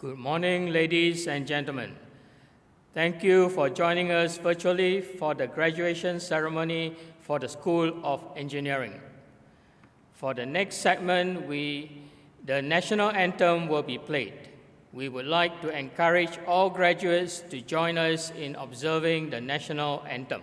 Good morning, ladies and gentlemen. Thank you for joining us virtually for the graduation ceremony for the School of Engineering. For the next segment, the national anthem will be played. We would like to encourage all graduates to join us in observing the national anthem.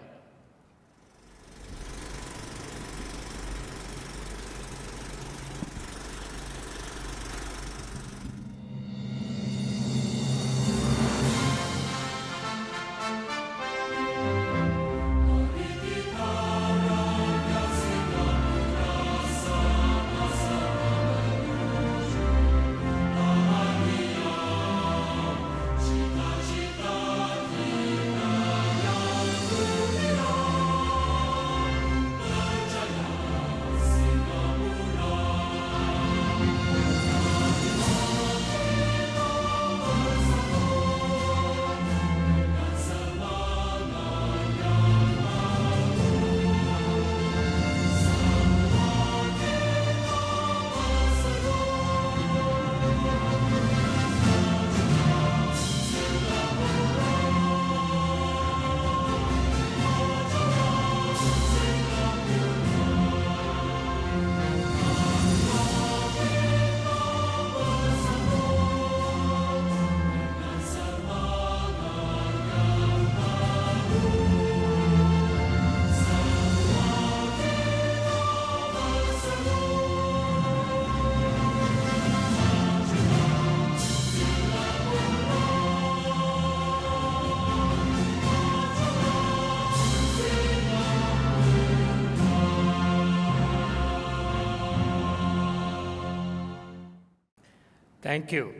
Thank you.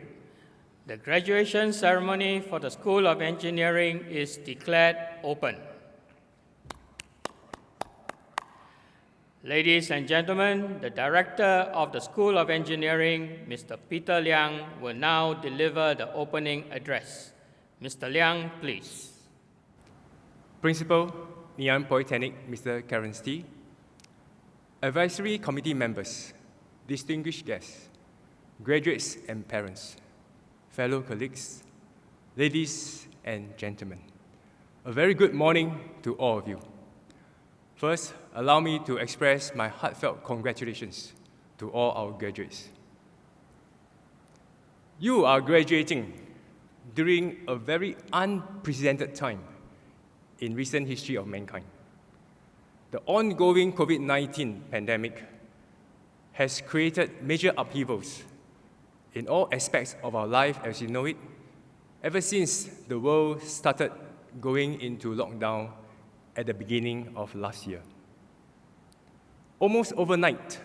The graduation ceremony for the School of Engineering is declared open. Ladies and gentlemen, the Director of the School of Engineering, Mr. Peter Liang, will now deliver the opening address. Mr. Liang, please. Principal, Ngee Ann Polytechnic, Mr. Accountancy, Advisory Committee members, distinguished guests, graduates and parents, fellow colleagues, ladies and gentlemen, a very good morning to all of you. First, allow me to express my heartfelt congratulations to all our graduates. You are graduating during a very unprecedented time in recent history of mankind. The ongoing COVID-19 pandemic has created major upheavals in all aspects of our life as you know it, ever since the world started going into lockdown at the beginning of last year. Almost overnight,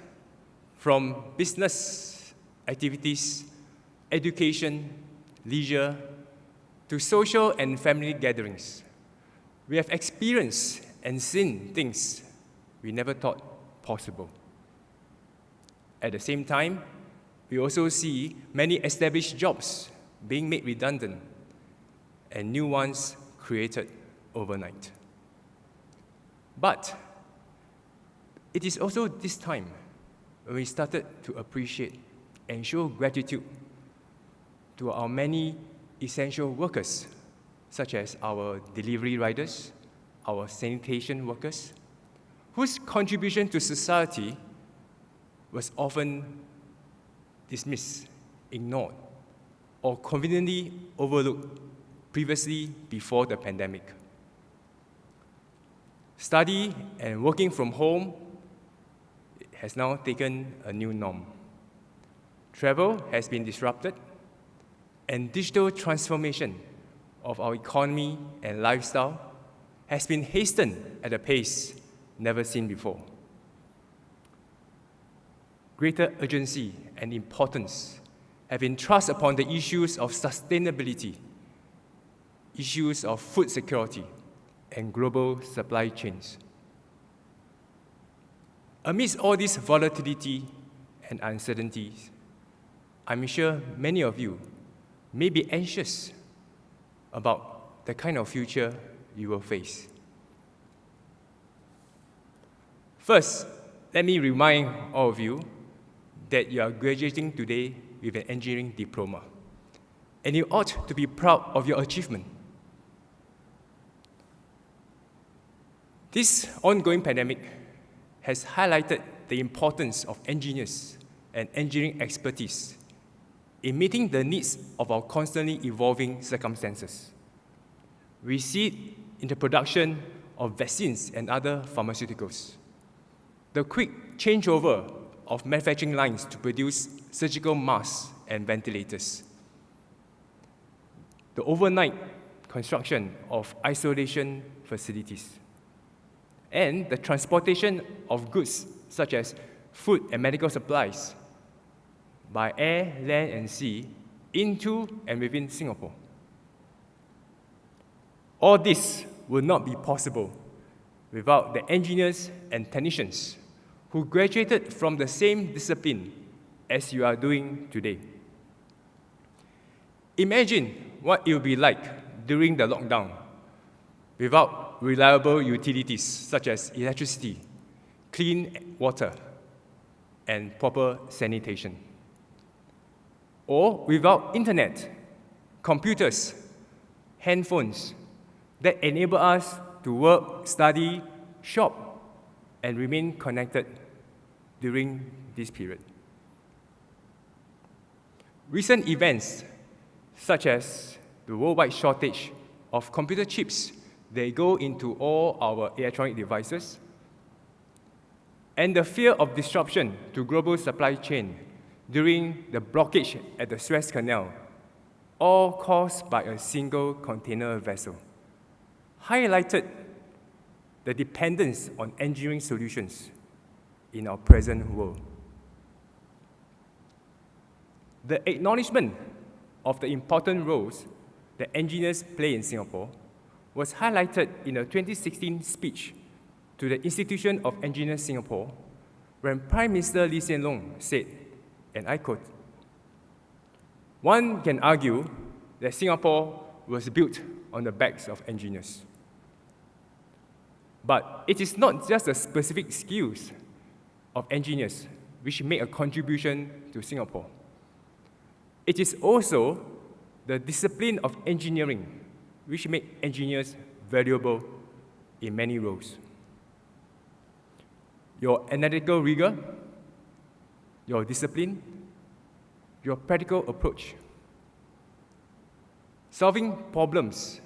from business activities, education, leisure, to social and family gatherings, we have experienced and seen things we never thought possible. At the same time, we also see many established jobs being made redundant and new ones created overnight. But it is also this time when we started to appreciate and show gratitude to our many essential workers, such as our delivery riders, our sanitation workers, whose contribution to society was often dismissed, ignored, or conveniently overlooked previously before the pandemic. Study and working from home has now taken a new norm. Travel has been disrupted, and digital transformation of our economy and lifestyle has been hastened at a pace never seen before. Greater urgency and importance have been thrust upon the issues of sustainability, issues of food security, and global supply chains. Amidst all this volatility and uncertainties, I'm sure many of you may be anxious about the kind of future you will face. First, let me remind all of you that you are graduating today with an engineering diploma. and you ought to be proud of your achievement. This ongoing pandemic has highlighted the importance of engineers and engineering expertise in meeting the needs of our constantly evolving circumstances. We see it in the production of vaccines and other pharmaceuticals, the quick changeover of manufacturing lines to produce surgical masks and ventilators, the overnight construction of isolation facilities, and the transportation of goods such as food and medical supplies by air, land, and sea into and within Singapore. All this would not be possible without the engineers and technicians who graduated from the same discipline as you are doing today. Imagine what it would be like during the lockdown without reliable utilities such as electricity, clean water, and proper sanitation. Or without internet, computers, handphones that enable us to work, study, shop, and remain connected during this period. Recent events, such as the worldwide shortage of computer chips that go into all our electronic devices, and the fear of disruption to global supply chain during the blockage at the Suez Canal, all caused by a single container vessel, highlighted the dependence on engineering solutions in our present world. The acknowledgement of the important roles that engineers play in Singapore was highlighted in a 2016 speech to the Institution of Engineers Singapore, when Prime Minister Lee Hsien Loong said, and I quote, "One can argue that Singapore was built on the backs of engineers. But it is not just the specific skills of engineers which make a contribution to Singapore. It is also the discipline of engineering which make engineers valuable in many roles. Your analytical rigor, your discipline, your practical approach, solving problems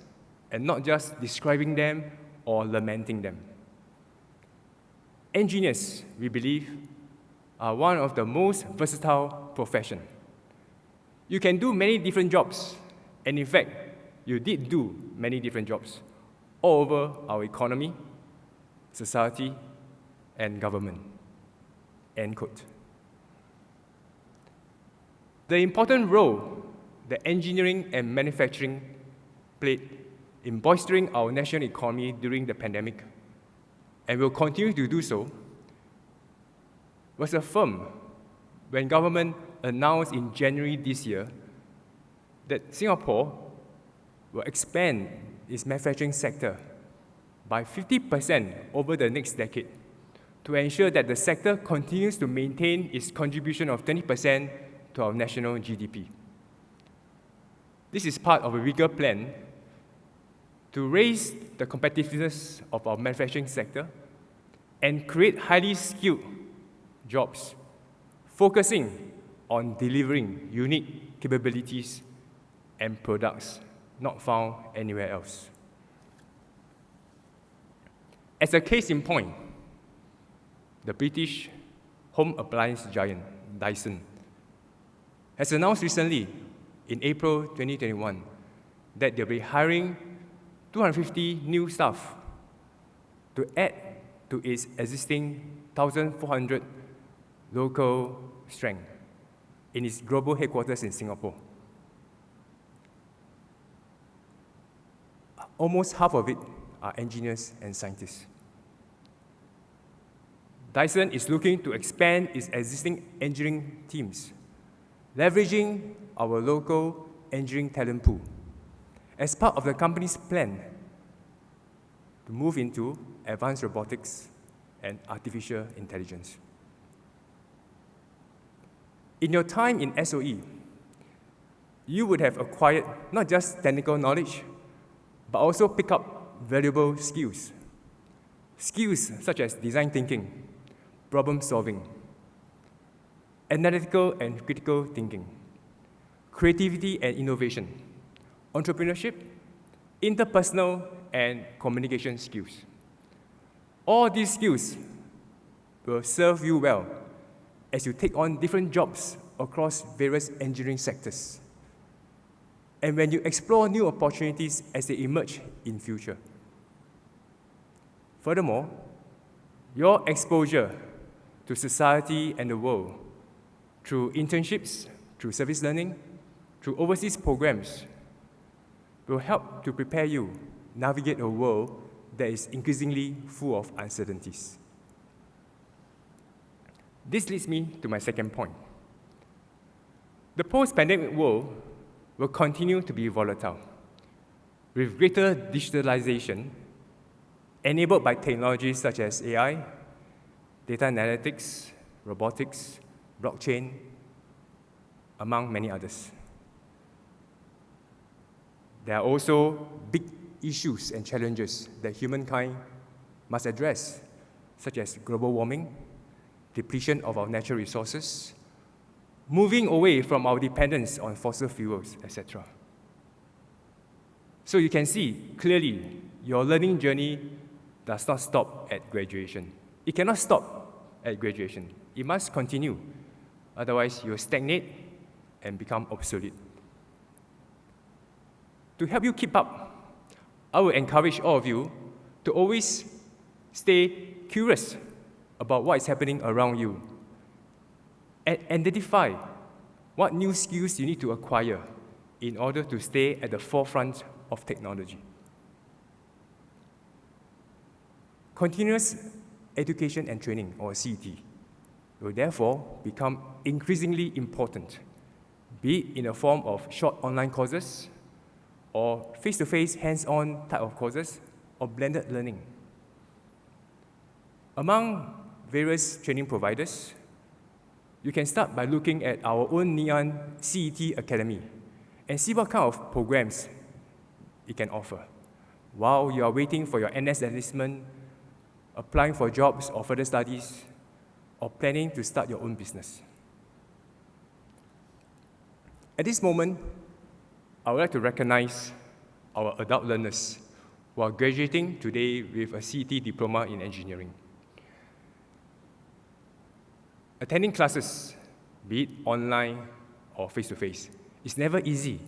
and not just describing them or lamenting them. Engineers, we believe, are one of the most versatile professions. You can do many different jobs, and in fact, you did do many different jobs all over our economy, society, and government." End quote. The important role that engineering and manufacturing played in bolstering our national economy during the pandemic, and will continue to do so, was affirmed when government announced in January this year that Singapore will expand its manufacturing sector by 50% over the next decade to ensure that the sector continues to maintain its contribution of 20% to our national GDP. This is part of a bigger plan to raise the competitiveness of our manufacturing sector and create highly skilled jobs, focusing on delivering unique capabilities and products not found anywhere else. As a case in point, the British home appliance giant Dyson has announced recently, in April 2021, that they'll be hiring 250 new staff to add to its existing 1,400 local strength in its global headquarters in Singapore. Almost half of it are engineers and scientists. Dyson is looking to expand its existing engineering teams, leveraging our local engineering talent pool as part of the company's plan to move into advanced robotics and artificial intelligence. In your time in SOE, you would have acquired not just technical knowledge, but also pick up valuable skills. Skills such as design thinking, problem solving, analytical and critical thinking, creativity and innovation, entrepreneurship, interpersonal and communication skills. All these skills will serve you well as you take on different jobs across various engineering sectors, and when you explore new opportunities as they emerge in future. Furthermore, your exposure to society and the world through internships, through service learning, through overseas programs will help to prepare you navigate a world that is increasingly full of uncertainties. This leads me to my second point. The post-pandemic world will continue to be volatile, with greater digitalization enabled by technologies such as AI, data analytics, robotics, blockchain, among many others. There are also big issues and challenges that humankind must address, such as global warming, depletion of our natural resources, moving away from our dependence on fossil fuels, etc. So you can see clearly your learning journey does not stop at graduation. It cannot stop at graduation. It must continue. Otherwise, you will stagnate and become obsolete. To help you keep up, I will encourage all of you to always stay curious about what is happening around you and identify what new skills you need to acquire in order to stay at the forefront of technology. Continuous education and training, or CET, will therefore become increasingly important, be it in the form of short online courses, or face-to-face, hands-on type of courses, or blended learning. Among various training providers, you can start by looking at our own Ngee CET Academy and see what kind of programs it can offer while you are waiting for your NS enlistment, applying for jobs or further studies, or planning to start your own business. At this moment, I would like to recognize our adult learners who are graduating today with a CET Diploma in Engineering. Attending classes, be it online or face-to-face, is never easy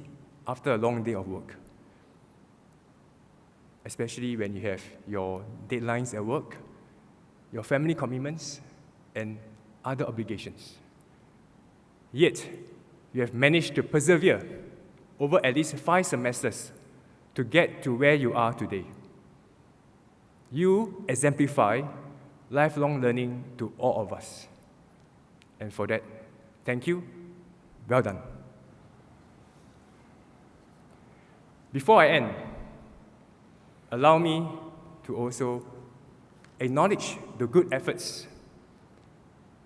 after a long day of work, especially when you have your deadlines at work, your family commitments, and other obligations. Yet, you have managed to persevere over at least 5 semesters to get to where you are today. You exemplify lifelong learning to all of us. And for that, thank you. Well done. Before I end, allow me to also acknowledge the good efforts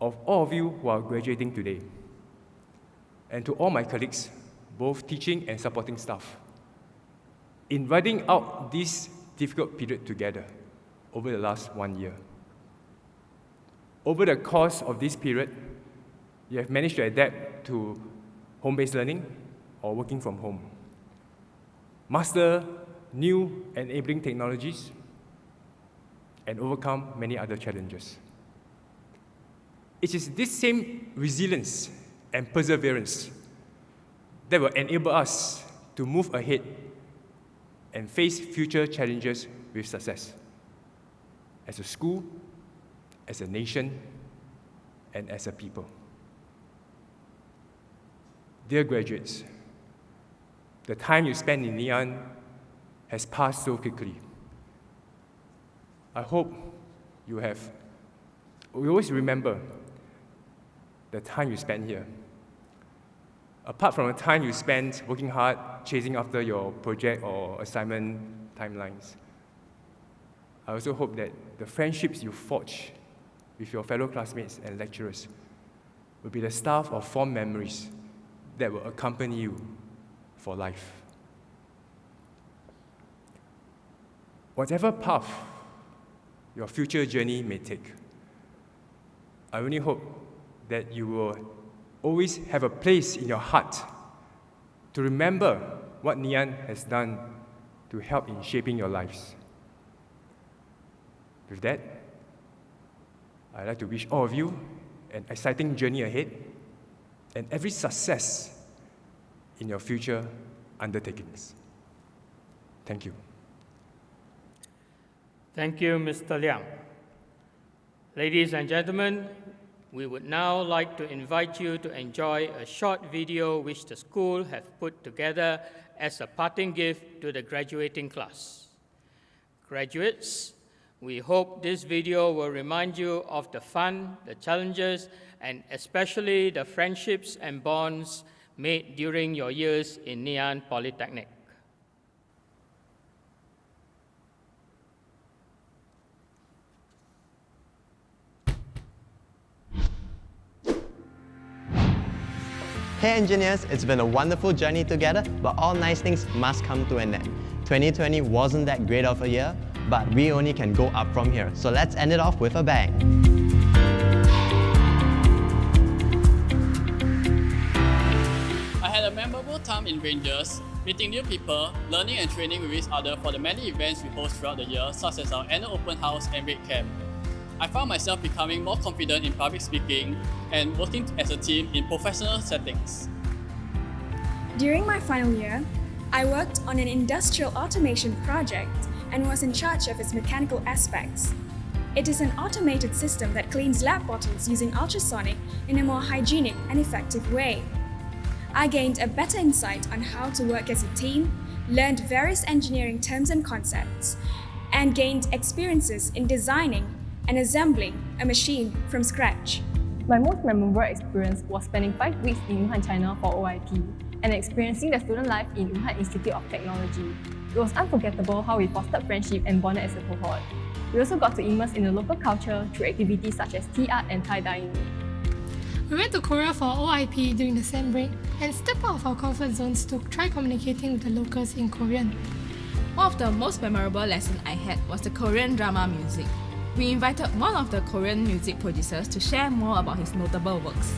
of all of you who are graduating today, and to all my colleagues, both teaching and supporting staff, in riding out this difficult period together over the last 1 year. Over the course of this period, you have managed to adapt to home-based learning or working from home, master new enabling technologies, and overcome many other challenges. It is this same resilience and perseverance that will enable us to move ahead and face future challenges with success, as a school, as a nation, and as a people. Dear graduates, the time you spent in Ngee has passed so quickly. I hope you always remember the time you spent here. Apart from the time you spent working hard, chasing after your project or assignment timelines, I also hope that the friendships you forge with your fellow classmates and lecturers will be the stuff of fond memories that will accompany you for life. Whatever path your future journey may take, I only hope that you will always have a place in your heart to remember what Ngee has done to help in shaping your lives. With that, I'd like to wish all of you an exciting journey ahead and every success in your future undertakings. Thank you. Thank you, Mr. Liang. Ladies and gentlemen, we would now like to invite you to enjoy a short video which the school have put together as a parting gift to the graduating class. Graduates, we hope this video will remind you of the fun, the challenges, and especially the friendships and bonds made during your years in Ngee Polytechnic. Hey engineers, it's been a wonderful journey together, but all nice things must come to an end. 2020 wasn't that great of a year, but we only can go up from here. So let's end it off with a bang. I had a memorable time in Rangers, meeting new people, learning and training with each other for the many events we host throughout the year, such as our annual open house and raid camp. I found myself becoming more confident in public speaking and working as a team in professional settings. During my final year, I worked on an industrial automation project and was in charge of its mechanical aspects. It is an automated system that cleans lab bottles using ultrasonic in a more hygienic and effective way. I gained a better insight on how to work as a team, learned various engineering terms and concepts, and gained experiences in designing and assembling a machine from scratch. My most memorable experience was spending 5 weeks in Wuhan, China for OIP and experiencing the student life in Wuhan Institute of Technology. It was unforgettable how we fostered friendship and bonded as a cohort. We also got to immerse in the local culture through activities such as tea art and tie-dyeing. We went to Korea for OIP during the SEM break and stepped out of our comfort zones to try communicating with the locals in Korean. One of the most memorable lessons I had was the Korean drama music. We invited one of the Korean music producers to share more about his notable works.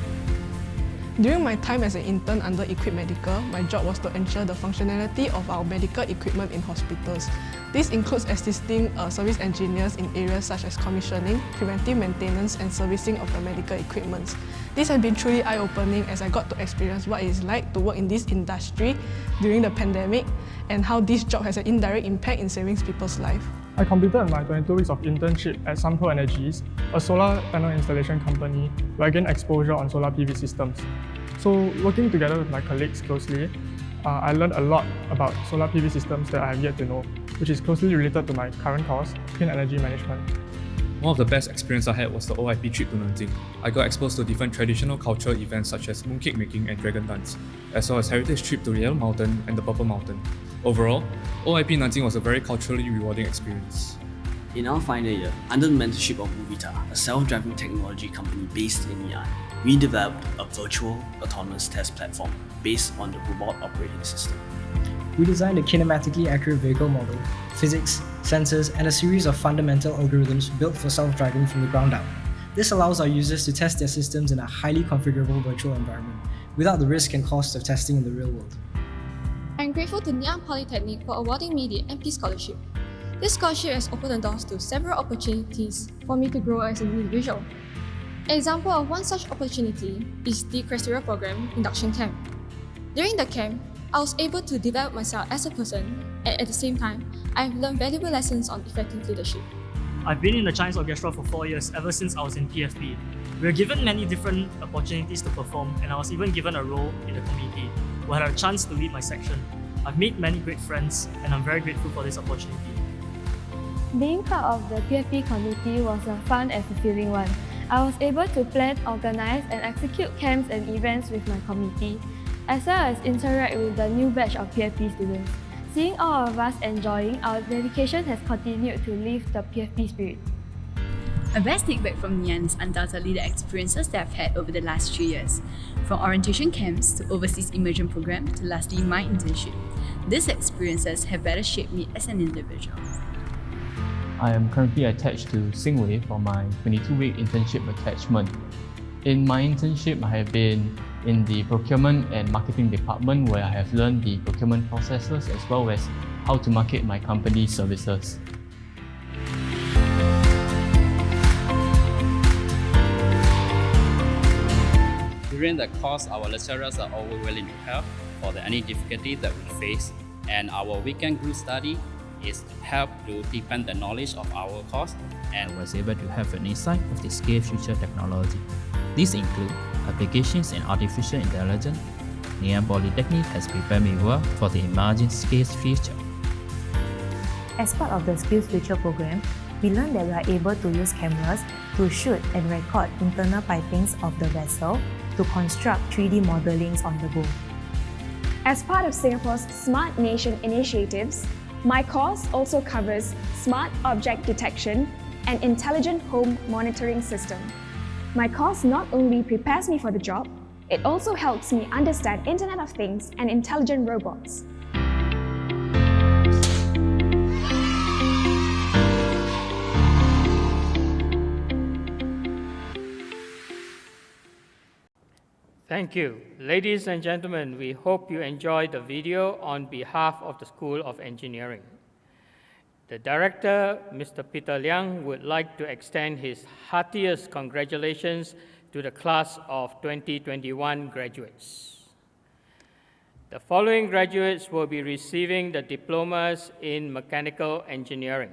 During my time as an intern under Equip Medical, my job was to ensure the functionality of our medical equipment in hospitals. This includes assisting service engineers in areas such as commissioning, preventive maintenance, and servicing of the medical equipment. This has been truly eye-opening as I got to experience what it is like to work in this industry during the pandemic and how this job has an indirect impact in saving people's lives. I completed my 22 weeks of internship at Sunpro Energies, a solar panel installation company where I gained exposure on solar PV systems. So working together with my colleagues closely, I learned a lot about solar PV systems that I have yet to know, which is closely related to my current course, Clean Energy Management. One of the best experiences I had was the OIP trip to Nanjing. I got exposed to different traditional cultural events such as mooncake making and dragon dance, as well as heritage trip to the Yellow Mountain and the Purple Mountain. Overall, OIP Nanjing was a very culturally rewarding experience. In our final year, under the mentorship of Movita, a self-driving technology company based in Ngee, we developed a virtual autonomous test platform based on the robot operating system. We designed a kinematically accurate vehicle model, physics, sensors, and a series of fundamental algorithms built for self-driving from the ground up. This allows our users to test their systems in a highly configurable virtual environment, without the risk and cost of testing in the real world. I'm grateful to Ngee Polytechnic for awarding me the MP Scholarship. This scholarship has opened the doors to several opportunities for me to grow as an individual. An example of one such opportunity is the Criteria Program Induction Camp. During the camp, I was able to develop myself as a person, and at the same time, I've learned valuable lessons on effective leadership. I've been in the Chinese Orchestra for 4 years, ever since I was in PFP. We were given many different opportunities to perform, and I was even given a role in the community, where I had a chance to lead my section. I've made many great friends, and I'm very grateful for this opportunity. Being part of the PFP committee was a fun and fulfilling one. I was able to plan, organize, and execute camps and events with my committee, as well as interact with the new batch of PFP students. Seeing all of us enjoying, our dedication has continued to lift the PFP spirit. My best take-back from Ngee is undoubtedly the experiences that I've had over the last 3 years, from orientation camps to overseas immersion program to lastly my internship. These experiences have better shaped me as an individual. I am currently attached to Singway for my 22-week internship attachment. In my internship, I have been in the procurement and marketing department where I have learned the procurement processes as well as how to market my company's services. During the course, our lecturers are always willing to help for any difficulty that we face, and our weekend group study is to help to deepen the knowledge of our course, and I was able to have an insight of the SCALE future technology. These include applications in artificial intelligence. Ngee Polytechnic has prepared me well for the emerging SCALE future. As part of the SKills Future program, we learned that we are able to use cameras to shoot and record internal pipings of the vessel to construct 3D modelings on the go. As part of Singapore's Smart Nation initiatives, my course also covers smart object detection and intelligent home monitoring system. My course not only prepares me for the job, it also helps me understand Internet of Things and intelligent robots. Thank you. Ladies and gentlemen, we hope you enjoyed the video on behalf of the School of Engineering. The director, Mr. Peter Liang, would like to extend his heartiest congratulations to the class of 2021 graduates. The following graduates will be receiving the diplomas in mechanical engineering.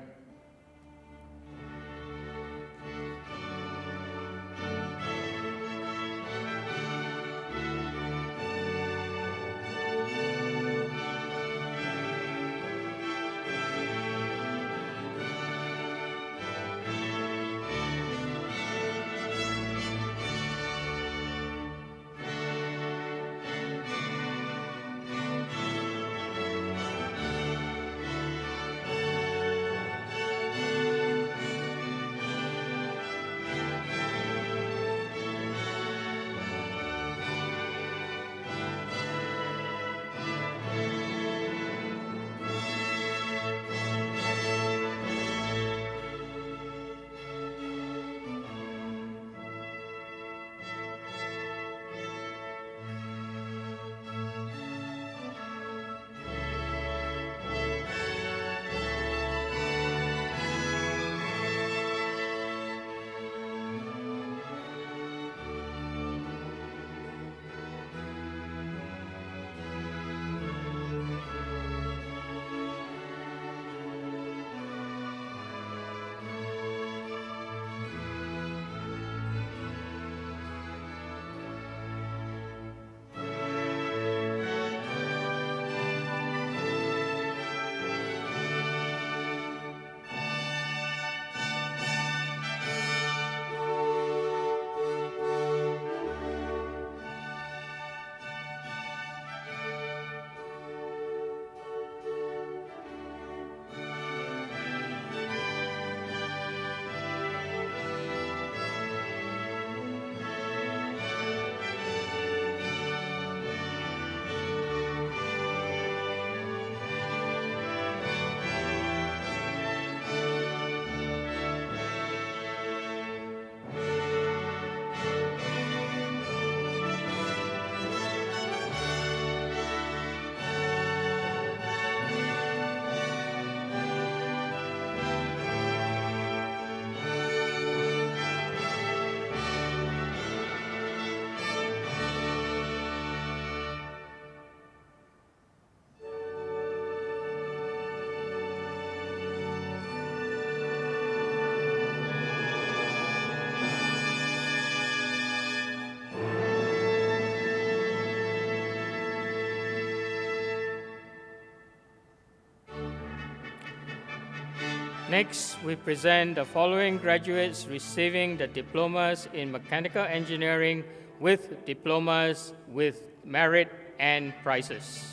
Next, we present the following graduates receiving the diplomas in mechanical engineering with diplomas with merit and prizes.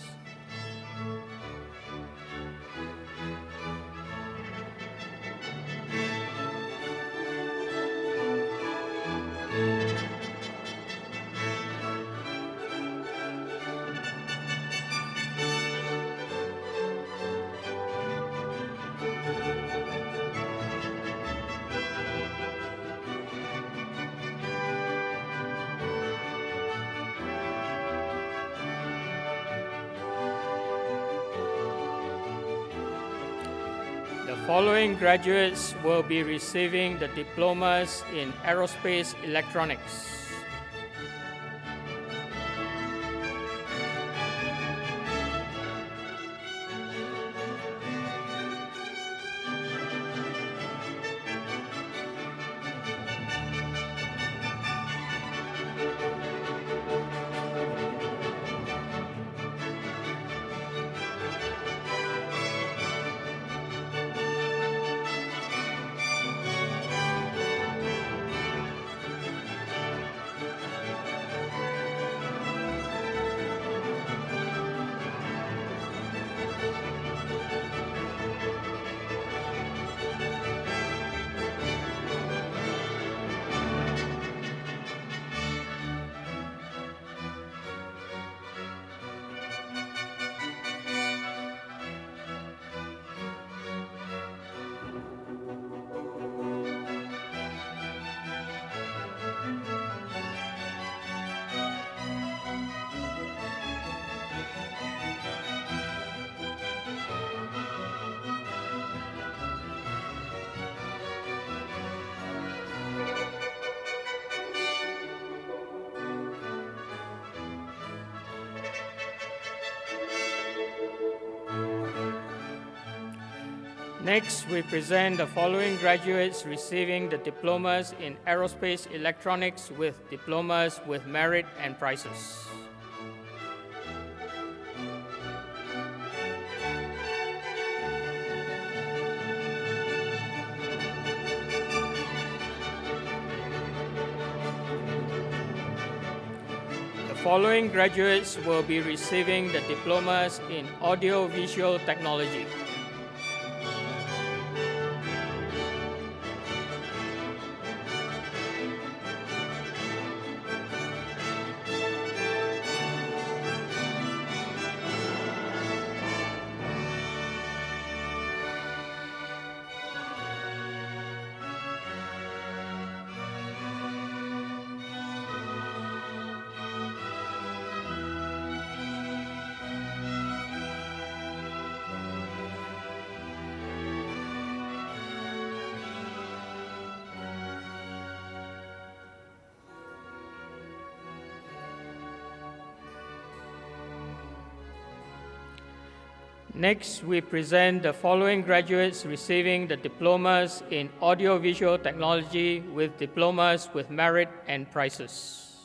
following graduates will be receiving the diplomas in Aerospace Electronics. Next, we present the following graduates receiving the diplomas in Aerospace Electronics with diplomas with merit and prizes. The following graduates will be receiving the diplomas in Audio-Visual Technology. Next, we present the following graduates receiving the diplomas in Audio-Visual Technology with diplomas with merit and prizes.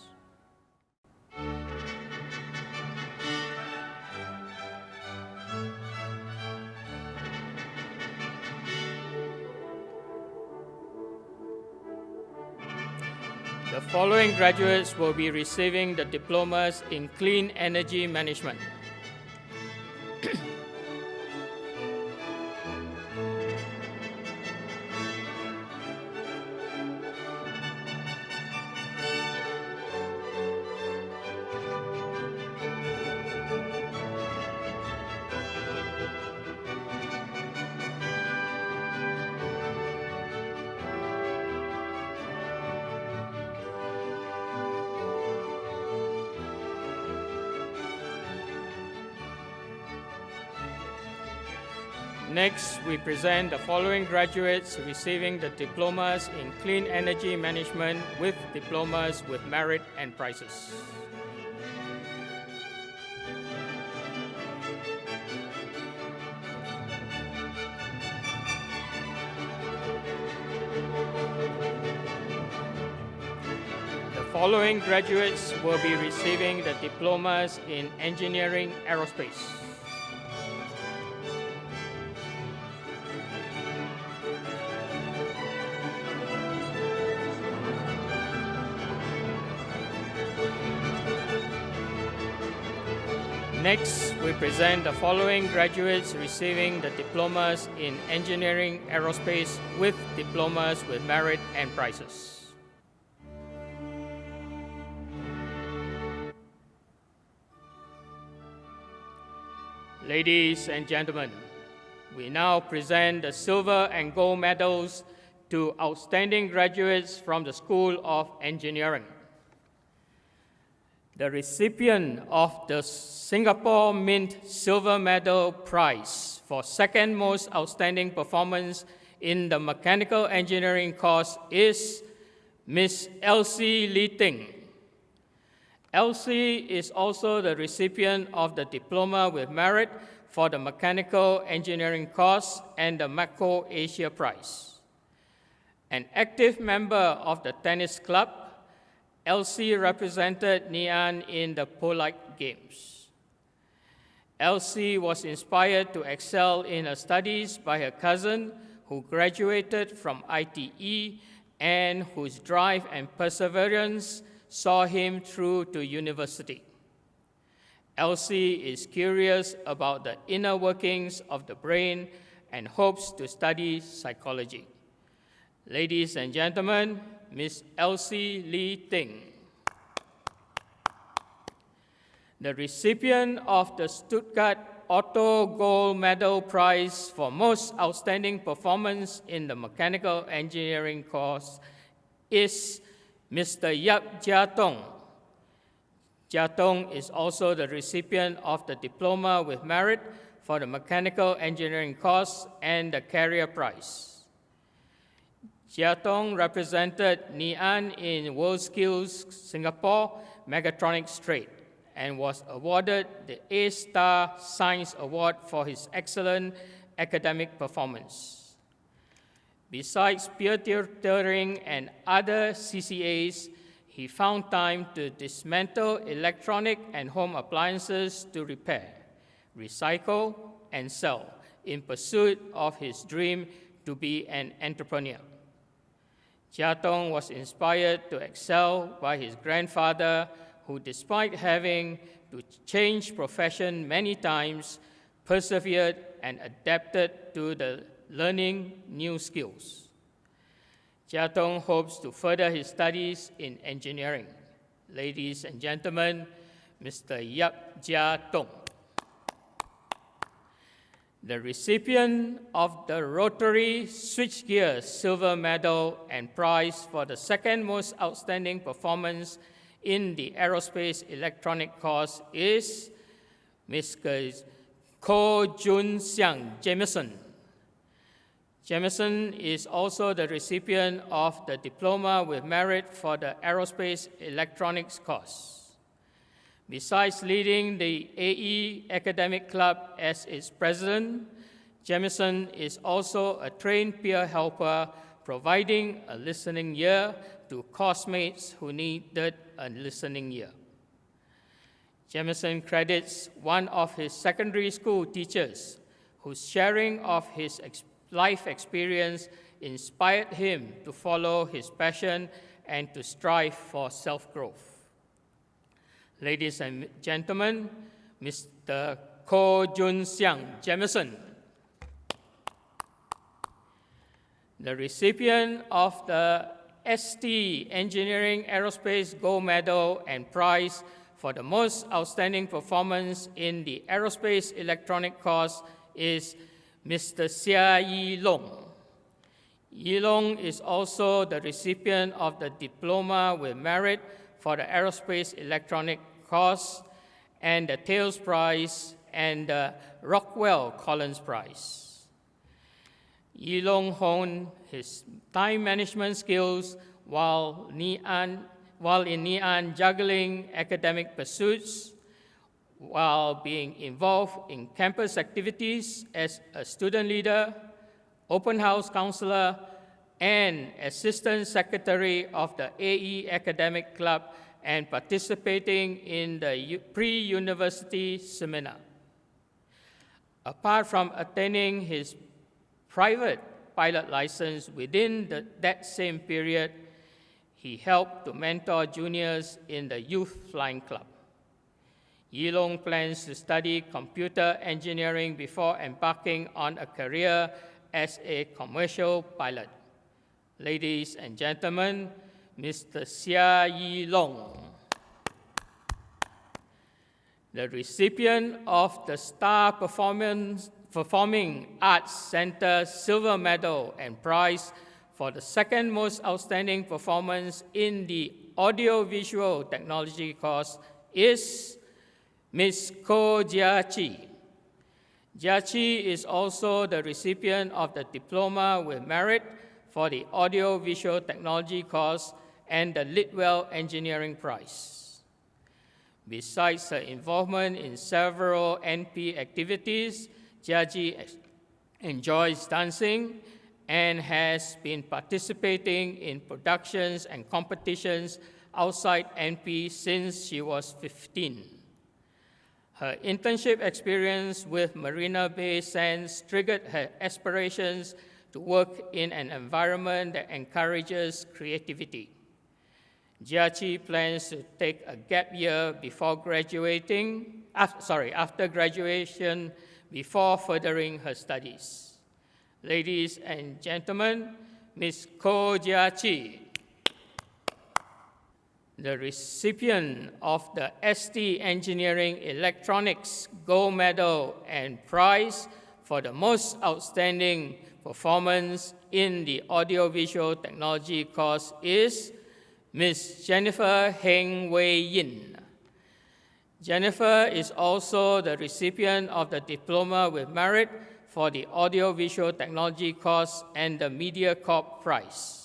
The following graduates will be receiving the diplomas in Clean Energy Management. Next, we present the following graduates receiving the diplomas in Clean Energy Management with diplomas with merit and prizes. The following graduates will be receiving the diplomas in Engineering Aerospace. Next, we present the following graduates receiving the diplomas in Engineering Aerospace with diplomas with merit and prizes. Ladies and gentlemen, we now present the silver and gold medals to outstanding graduates from the School of Engineering. The recipient of the Singapore Mint Silver Medal Prize for second most outstanding performance in the mechanical engineering course is Ms. Elsie Lee Ting. Elsie is also the recipient of the Diploma with Merit for the mechanical engineering course and the Macro Asia Prize. An active member of the tennis club, Elsie represented Ngee in the Polite Games. Elsie was inspired to excel in her studies by her cousin, who graduated from ITE and whose drive and perseverance saw him through to university. Elsie is curious about the inner workings of the brain and hopes to study psychology. Ladies and gentlemen, Ms. Elsie Lee Ting. The recipient of the Stuttgart Otto Gold Medal Prize for Most Outstanding Performance in the Mechanical Engineering course is Mr. Yap Jia Tong. Jia Tong is also the recipient of the Diploma with Merit for the Mechanical Engineering course and the Career Prize. Jia Tong represented Ngee in WorldSkills Singapore Mechatronics Trade and was awarded the A-Star Science Award for his excellent academic performance. Besides peer tutoring and other CCAs, he found time to dismantle electronic and home appliances to repair, recycle, and sell in pursuit of his dream to be an entrepreneur. Jia Tong was inspired to excel by his grandfather, who, despite having to change profession many times, persevered and adapted to the learning new skills. Jia Tong hopes to further his studies in engineering. Ladies and gentlemen, Mr. Yap Jia Tong. The recipient of the Rotary Switchgear Silver Medal and Prize for the second most outstanding performance in the Aerospace Electronic course is Ms. Ko Jun Xiang Jameson. Jameson is also the recipient of the Diploma with Merit for the Aerospace Electronics course. Besides leading the AE Academic Club as its president, Jameson is also a trained peer helper, providing a listening ear to course-mates who needed a listening ear. Jameson credits one of his secondary school teachers, whose sharing of his life experience inspired him to follow his passion and to strive for self-growth. Ladies and gentlemen, Mr. Ko Jun Xiang Jameson. The recipient of the ST Engineering Aerospace Gold Medal and Prize for the most outstanding performance in the Aerospace Electronic course is Mr. Xia Yi Long. Yi Long is also the recipient of the Diploma with Merit for the Aerospace Electronic course and the Thales Prize and the Rockwell Collins Prize. Yi Long honed his time management skills while in Ngee juggling academic pursuits, while being involved in campus activities as a student leader, open house counselor, and assistant secretary of the AE Academic Club, and participating in the pre-university seminar. Apart from attaining his private pilot license within that same period, he helped to mentor juniors in the Youth Flying Club. Yi Long plans to study computer engineering before embarking on a career as a commercial pilot. Ladies and gentlemen, Mr. Xia Yi Long. The recipient of the Star Performing Arts Center Silver Medal and Prize for the second most outstanding performance in the Audiovisual Technology course is Ms. Ko Jia-chi. Jia-chi is also the recipient of the Diploma with Merit for the Audio-Visual Technology course and the Litwell Engineering Prize. Besides her involvement in several NP activities, Jia-chi enjoys dancing and has been participating in productions and competitions outside NP since she was 15. Her internship experience with Marina Bay Sands triggered her aspirations to work in an environment that encourages creativity. Jia-chi plans to take a gap year before after graduation, before furthering her studies. Ladies and gentlemen, Ms. Ko Jia-chi, the recipient of the ST Engineering Electronics Gold Medal and Prize for the most outstanding performance in the Audiovisual Technology course is Ms. Jennifer Heng Wei Yin. Jennifer is also the recipient of the Diploma with Merit for the Audiovisual Technology course and the MediaCorp Prize.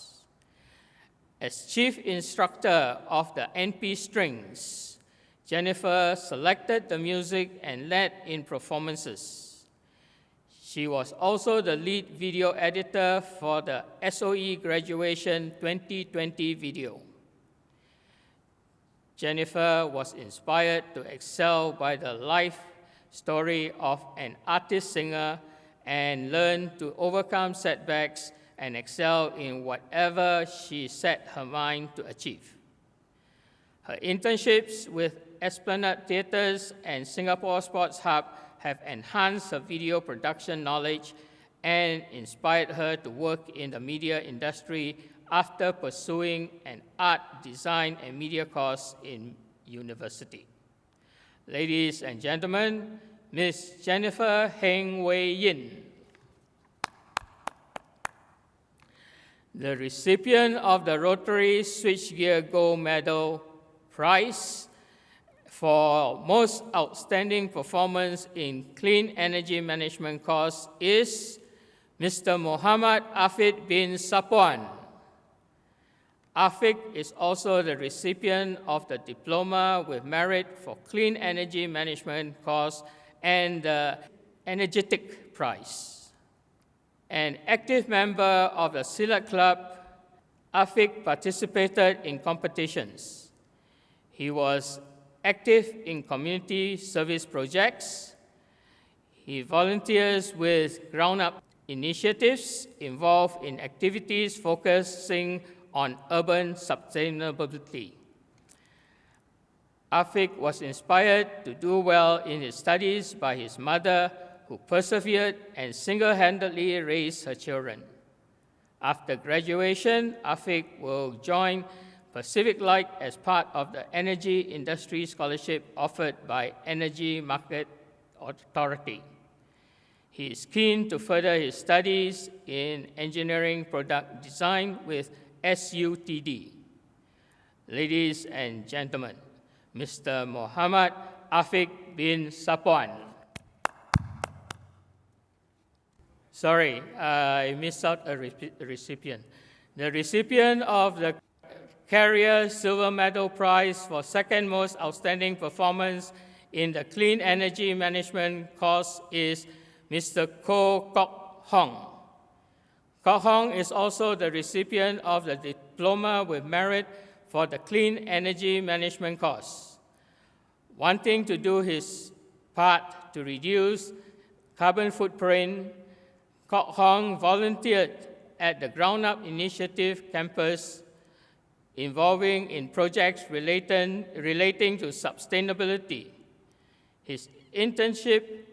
As chief instructor of the NP Strings, Jennifer selected the music and led in performances. She was also the lead video editor for the SOE Graduation 2020 video. Jennifer was inspired to excel by the life story of an artist-singer and learned to overcome setbacks and excel in whatever she set her mind to achieve. Her internships with Esplanade Theatres and Singapore Sports Hub have enhanced her video production knowledge and inspired her to work in the media industry after pursuing an art, design, and media course in university. Ladies and gentlemen, Ms. Jennifer Heng Wei Yin. The recipient of the Rotary Switchgear Gold Medal Prize for Most Outstanding Performance in Clean Energy Management course is Mr. Muhammad Afid bin Sapwan. Afid is also the recipient of the Diploma with Merit for Clean Energy Management course and the Energetic Prize. An active member of the Silat Club, Afid participated in competitions. He was active in community service projects. He volunteers with ground-up initiatives involved in activities focusing on urban sustainability. Afid was inspired to do well in his studies by his mother, who persevered and single-handedly raised her children. After graduation, Afid will join Pacific Light as part of the Energy Industry Scholarship offered by Energy Market Authority. He is keen to further his studies in engineering product design with SUTD. Ladies and gentlemen, Mr. Muhammad Afid bin Sapwan. Sorry, I missed out a recipient. The recipient of the Carrier Silver Medal Prize for second most outstanding performance in the Clean Energy Management course is Mr. Ko Kok Hong. Kok Hong is also the recipient of the Diploma with Merit for the Clean Energy Management course. Wanting to do his part to reduce carbon footprint, Kok Hong volunteered at the Ground Up Initiative campus involving in projects relating to sustainability. His internship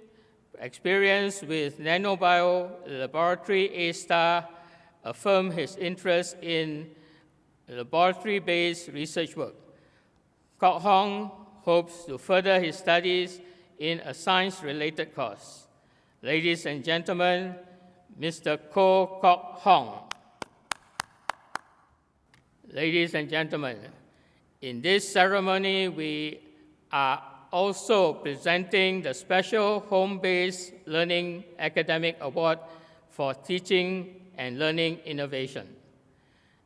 experience with Nanobio Laboratory A-Star affirmed his interest in laboratory-based research work. Kok Hong hopes to further his studies in a science-related course. Ladies and gentlemen, Mr. Ko Kok Hong. Ladies and gentlemen, in this ceremony, we are also presenting the Special Home-Based Learning Academic Award for Teaching and Learning Innovation.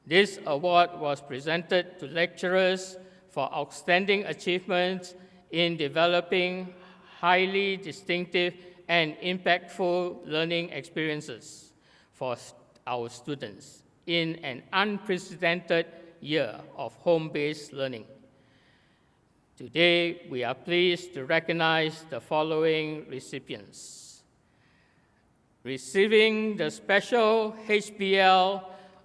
This award was presented to lecturers for outstanding achievements in developing highly distinctive and impactful learning experiences for our students in an unprecedented year of home-based learning. Today, we are pleased to recognize the following recipients. Receiving the Special HBL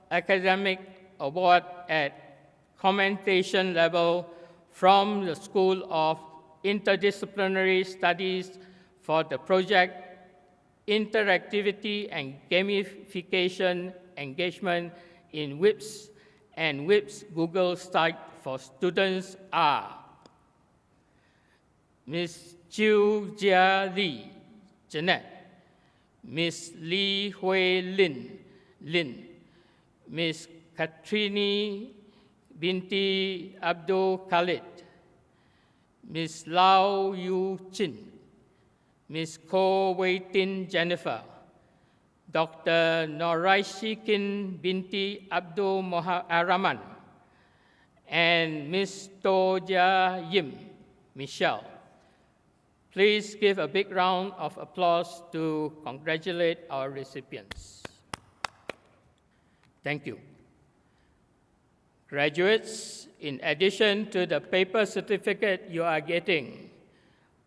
Academic Award at commendation level from the School of Interdisciplinary Studies for the project Interactivity and Gamification Engagement in WIPS and WIPS Google Site for students are Ms. Chiu Jia Li, Jeanette, Ms. Li Hui Lin, Ms. Katrini binti Abdul Khalid, Ms. Lau Yu Chin, Ms. Ko Wei Tin Jennifer, Dr. Noraishikin binti Abdul Rahman, and Ms. Toja Yim Michelle. Please give a big round of applause to congratulate our recipients. Thank you. Graduates, in addition to the paper certificate you are getting,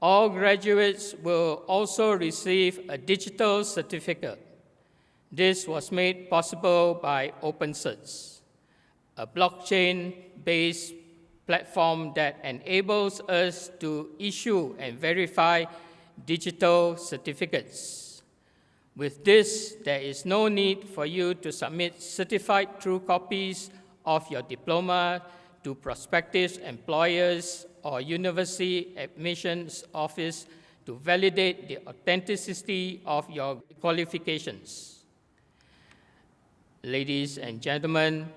all graduates will also receive a digital certificate. This was made possible by OpenCerts, a blockchain-based platform that enables us to issue and verify digital certificates. With this, there is no need for you to submit certified true copies of your diploma to prospective employers or university admissions office to validate the authenticity of your qualifications. Ladies and gentlemen,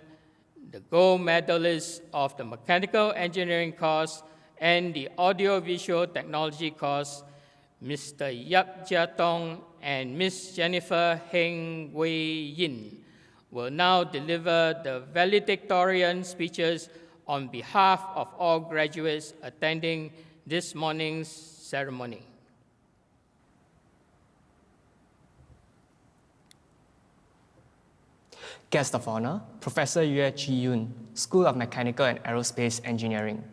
the gold medalists of the Mechanical Engineering course and the Audiovisual Technology course, Mr. Yap Jia Tong and Ms. Jennifer Heng Wei Yin, will now deliver the valedictorian speeches on behalf of all graduates attending this morning's ceremony. Guest of Honor, Professor Yue Chi-Yun, School of Mechanical and Aerospace Engineering,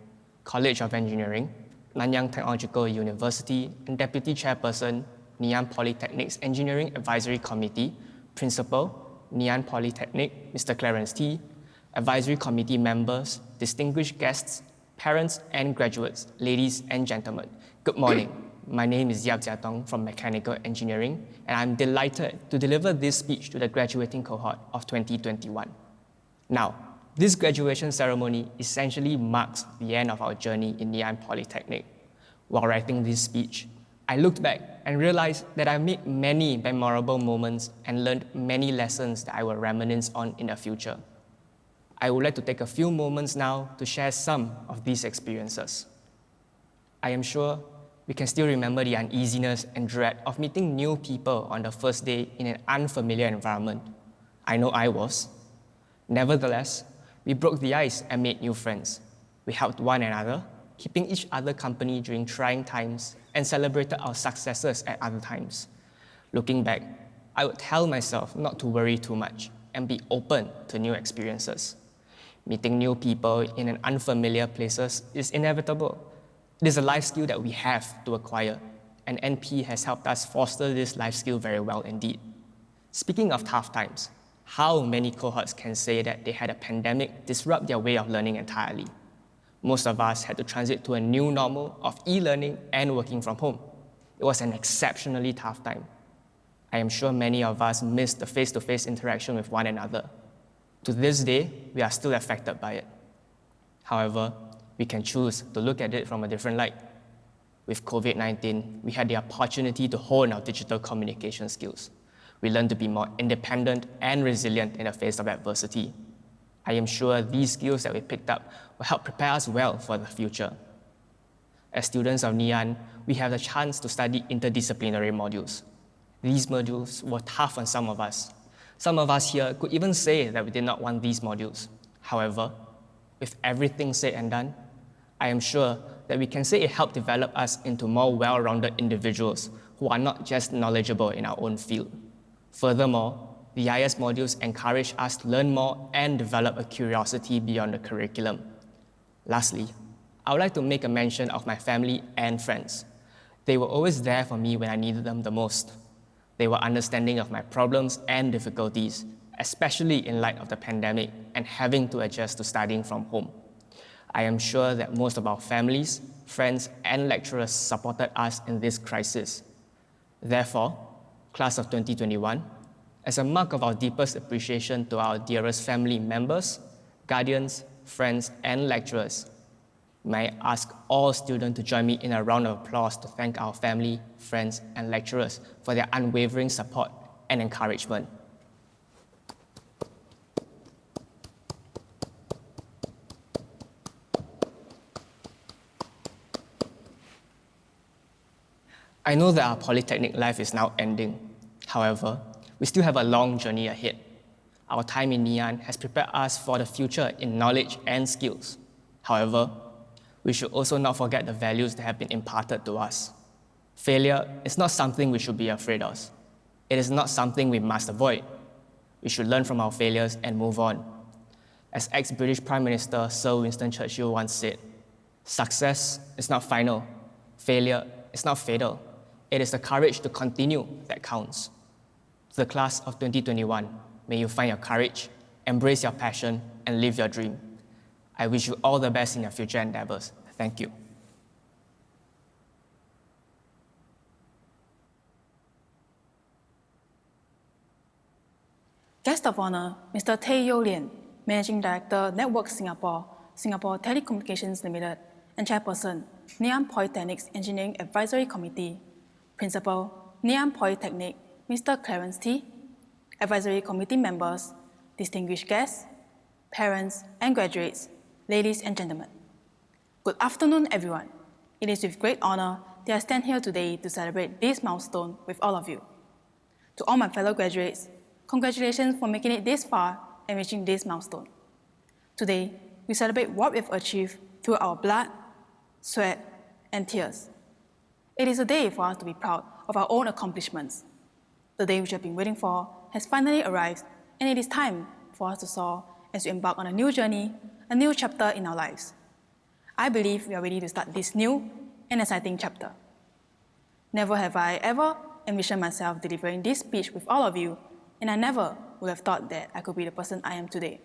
College of Engineering, Nanyang Technological University, and Deputy Chairperson, Ngee Ann Polytechnic's Engineering Advisory Committee, Principal, Ngee Ann Polytechnic, Mr. Clarence T., Advisory Committee members, distinguished guests, parents, and graduates, ladies and gentlemen, good morning. My name is Yap Jia Tong from Mechanical Engineering, and I'm delighted to deliver this speech to the graduating cohort of 2021. Now, this graduation ceremony essentially marks the end of our journey in Ngee Ann Polytechnic. While writing this speech, I looked back and realized that I made many memorable moments and learned many lessons that I will reminisce on in the future. I would like to take a few moments now to share some of these experiences. I am sure we can still remember the uneasiness and dread of meeting new people on the first day in an unfamiliar environment. I know I was. Nevertheless, we broke the ice and made new friends. We helped one another, keeping each other company during trying times, and celebrated our successes at other times. Looking back, I would tell myself not to worry too much and be open to new experiences. Meeting new people in an unfamiliar places is inevitable. It is a life skill that we have to acquire, and NP has helped us foster this life skill very well indeed. Speaking of tough times, how many cohorts can say that they had a pandemic disrupt their way of learning entirely? Most of us had to transit to a new normal of e-learning and working from home. It was an exceptionally tough time. I am sure many of us missed the face-to-face interaction with one another. To this day, we are still affected by it. However, we can choose to look at it from a different light. With COVID-19, we had the opportunity to hone our digital communication skills. We learned to be more independent and resilient in the face of adversity. I am sure these skills that we picked up will help prepare us well for the future. As students of Ngee, we have the chance to study interdisciplinary modules. These modules were tough on some of us. Some of us here could even say that we did not want these modules. However, with everything said and done, I am sure that we can say it helped develop us into more well-rounded individuals who are not just knowledgeable in our own field. Furthermore, the IS modules encourage us to learn more and develop a curiosity beyond the curriculum. Lastly, I would like to make a mention of my family and friends. They were always there for me when I needed them the most. They were understanding of my problems and difficulties, especially in light of the pandemic and having to adjust to studying from home. I am sure that most of our families, friends, and lecturers supported us in this crisis. Therefore, class of 2021, as a mark of our deepest appreciation to our dearest family members, guardians, friends, and lecturers, may I ask all students to join me in a round of applause to thank our family, friends, and lecturers for their unwavering support and encouragement. I know that our polytechnic life is now ending. However, we still have a long journey ahead. Our time in Ngee has prepared us for the future in knowledge and skills. However, we should also not forget the values that have been imparted to us. Failure is not something we should be afraid of. It is not something we must avoid. We should learn from our failures and move on. As ex-British Prime Minister Sir Winston Churchill once said, "Success is not final. Failure is not fatal. It is the courage to continue that counts." To the class of 2021, may you find your courage, embrace your passion, and live your dream. I wish you all the best in your future endeavors. Thank you. Guest of Honor, Mr. Tay Yo Lian, Managing Director, Network Singapore, Singapore Telecommunications Limited, and Chairperson, Ngee Polytechnic's Engineering Advisory Committee. Principal, Ngee Polytechnic, Mr. Clarence T. Advisory Committee members, distinguished guests, parents, and graduates, ladies and gentlemen. Good afternoon, everyone. It is with great honor that I stand here today to celebrate this milestone with all of you. To all my fellow graduates, congratulations for making it this far and reaching this milestone. Today, we celebrate what we've achieved through our blood, sweat, and tears. It is a day for us to be proud of our own accomplishments. The day which we have been waiting for has finally arrived, and it is time for us to soar as we embark on a new journey, a new chapter in our lives. I believe we are ready to start this new and exciting chapter. Never have I ever envisioned myself delivering this speech with all of you, and I never would have thought that I could be the person I am today.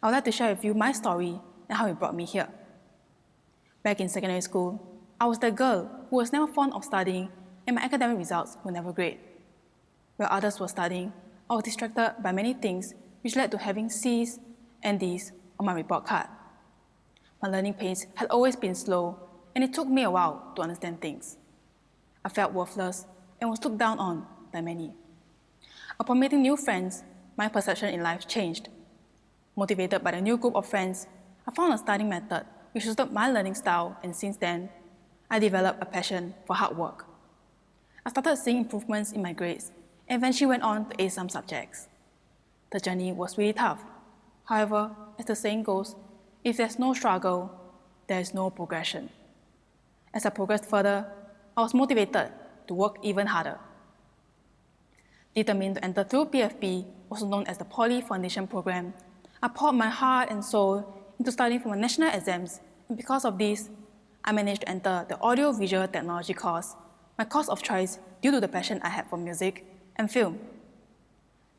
I would like to share with you my story and how it brought me here. Back in secondary school, I was the girl who was never fond of studying, and my academic results were never great. While others were studying, I was distracted by many things which led to having C's and D's on my report card. My learning pace had always been slow, and it took me a while to understand things. I felt worthless and was looked down on by many. Upon meeting new friends, my perception in life changed. Motivated by the new group of friends, I found a studying method which suited my learning style, and since then, I developed a passion for hard work. I started seeing improvements in my grades and eventually went on to ace some subjects. The journey was really tough. However, as the saying goes, if there's no struggle, there is no progression. As I progressed further, I was motivated to work even harder. Determined to enter through PFP, also known as the Poly Foundation Program, I poured my heart and soul into studying for my national exams, and because of this, I managed to enter the Audio-Visual Technology course, my course of choice due to the passion I had for music and film.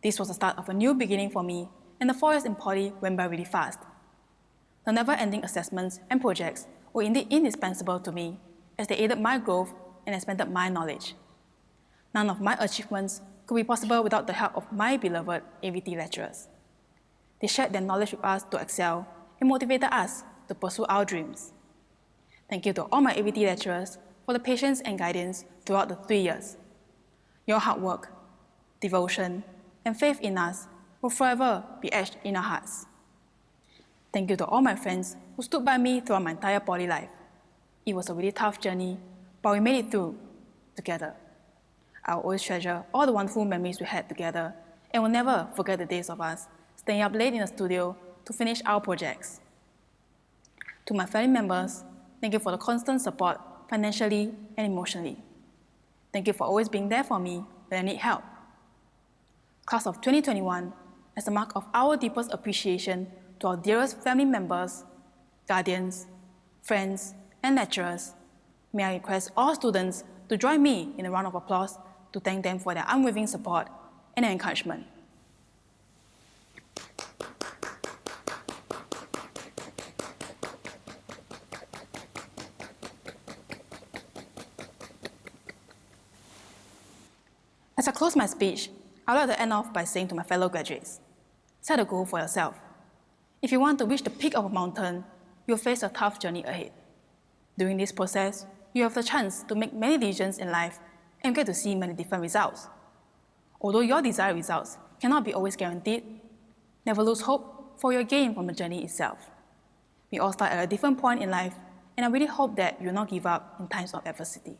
This was the start of a new beginning for me, and the 4 years in Poly went by really fast. The never-ending assessments and projects were indeed indispensable to me, as they aided my growth and expanded my knowledge. None of my achievements could be possible without the help of my beloved AVT lecturers. They shared their knowledge with us to excel and motivated us to pursue our dreams. Thank you to all my AVT lecturers for the patience and guidance throughout the 3 years. Your hard work, devotion, and faith in us will forever be etched in our hearts. Thank you to all my friends who stood by me throughout my entire Poly life. It was a really tough journey, but we made it through together. I'll always treasure all the wonderful memories we had together and will never forget the days of us staying up late in the studio to finish our projects. To my family members, thank you for the constant support financially and emotionally. Thank you for always being there for me when I need help. Class of 2021, as a mark of our deepest appreciation to our dearest family members, guardians, friends, and lecturers, may I request all students to join me in a round of applause to thank them for their unwavering support and encouragement. As I close my speech, I would like to end off by saying to my fellow graduates, set a goal for yourself. If you want to reach the peak of a mountain, you'll face a tough journey ahead. During this process, you have the chance to make many decisions in life and get to see many different results. Although your desired results cannot be always guaranteed, never lose hope for your gain from the journey itself. We all start at a different point in life, and I really hope that you will not give up in times of adversity.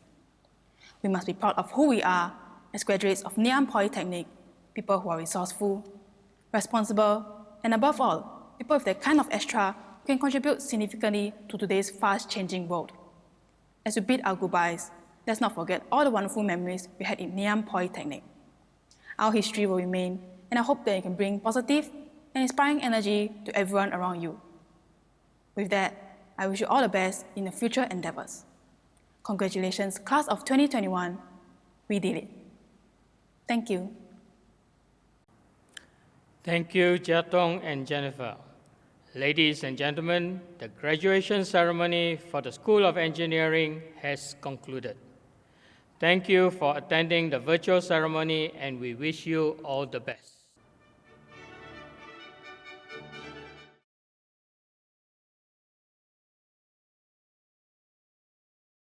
We must be proud of who we are as graduates of Ngee Ann Polytechnic, people who are resourceful, responsible, and above all, people with the kind of extra who can contribute significantly to today's fast-changing world. As we bid our goodbyes, let's not forget all the wonderful memories we had in Ngee Ann Polytechnic. Our history will remain, and I hope that it can bring positive and inspiring energy to everyone around you. With that, I wish you all the best in your future endeavors. Congratulations, class of 2021. We did it. Thank you. Thank you, Jia Tong and Jennifer. Ladies and gentlemen, the graduation ceremony for the School of Engineering has concluded. Thank you for attending the virtual ceremony, and we wish you all the best.